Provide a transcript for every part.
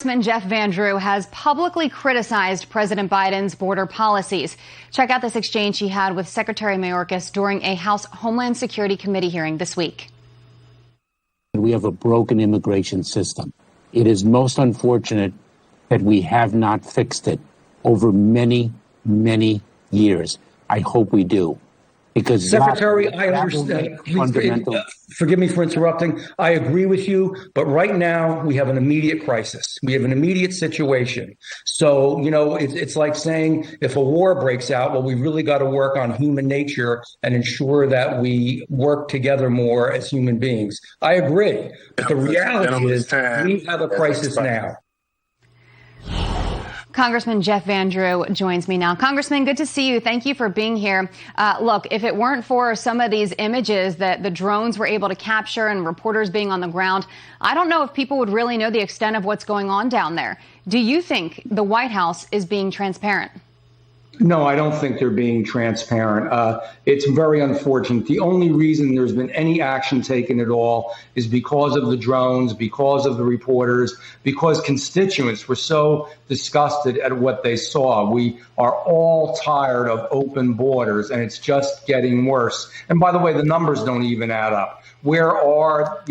Congressman Jeff Van Drew has publicly criticized President Biden's border policies. Check out this exchange he had with Secretary Mayorkas during a House Homeland Security Committee hearing this week. We have a broken immigration system. It is most unfortunate that we have not fixed it over many, many years. I hope we do. Because Secretary, I understand. Forgive me for interrupting. I agree with you, but right now we have an immediate crisis. We have an immediate situation. So, it's like saying if a war breaks out, well, we really got to work on human nature and ensure that we work together more as human beings. I agree. But the reality is we have a crisis now. Congressman Jeff Van Drew joins me now. Congressman, good to see you. Thank you for being here. Look, if it weren't for some of these images that the drones were able to capture and reporters being on the ground, I don't know if people would really know the extent of what's going on down there. Do you think the White House is being transparent? No, I don't think they're being transparent. It's very unfortunate. The only reason there's been any action taken at all is because of the drones, because of the reporters, because constituents were so disgusted at what they saw. We are all tired of open borders, and it's just getting worse. And by the way, the numbers don't even add up. Where are,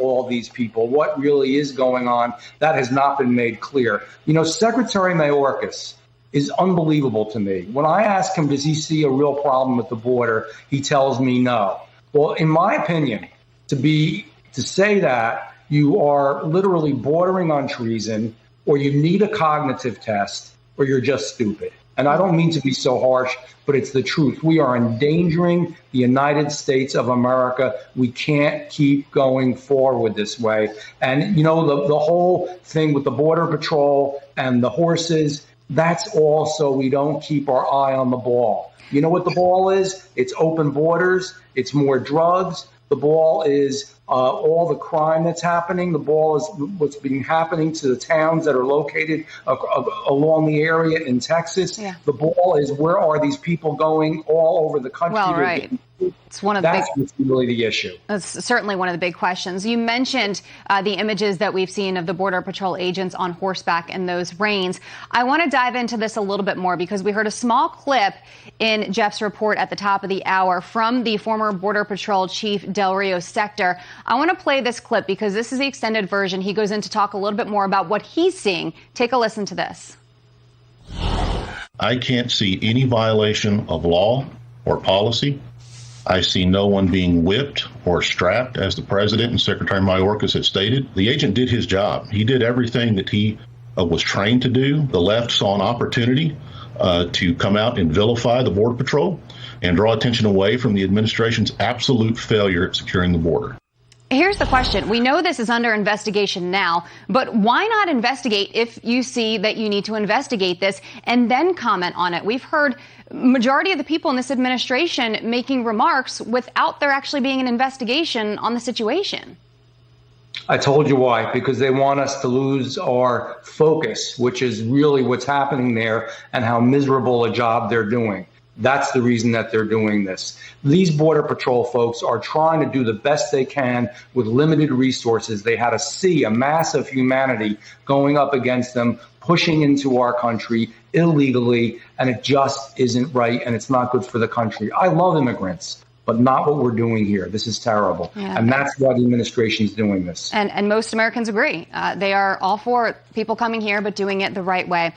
all these people? What really is going on? That has not been made clear. Secretary Mayorkas is unbelievable to me. When I ask him, does he see a real problem with the border, he tells me no. Well, in my opinion, to say that, you are literally bordering on treason, or you need a cognitive test, or you're just stupid. And I don't mean to be so harsh, but it's the truth. We are endangering the United States of America. We can't keep going forward this way. And, the whole thing with the Border Patrol and the horses, that's all so we don't keep our eye on the ball. You know what the ball is? It's open borders. It's more drugs. The ball is all the crime that's happening. The ball is what's been happening to the towns that are located along the area in Texas. Yeah. The ball is where are these people going all over the country? Well, right. It's one of That's really the issue. That's certainly one of the big questions. You mentioned the images that we've seen of the Border Patrol agents on horseback in those rains. I want to dive into this a little bit more because we heard a small clip in Jeff's report at the top of the hour from the former Border Patrol Chief Del Rio Sector. I want to play this clip because this is the extended version. He goes in to talk a little bit more about what he's seeing. Take a listen to this. I can't see any violation of law or policy. I see no one being whipped or strapped, as the president and Secretary Mayorkas had stated. The agent did his job. He did everything that he was trained to do. The left saw an opportunity to come out and vilify the Border Patrol and draw attention away from the administration's absolute failure at securing the border. Here's the question. We know this is under investigation now, but why not investigate if you see that you need to investigate this and then comment on it? We've heard majority of the people in this administration making remarks without there actually being an investigation on the situation. I told you why, because they want us to lose our focus, which is really what's happening there and how miserable a job they're doing. That's the reason that they're doing this. These Border Patrol folks are trying to do the best they can with limited resources. They had a mass of humanity going up against them, pushing into our country illegally, and it just isn't right, and it's not good for the country. I love immigrants, but not what we're doing here. This is terrible. Yeah. And that's why the administration is doing this. And most Americans agree. They are all for people coming here, but doing it the right way.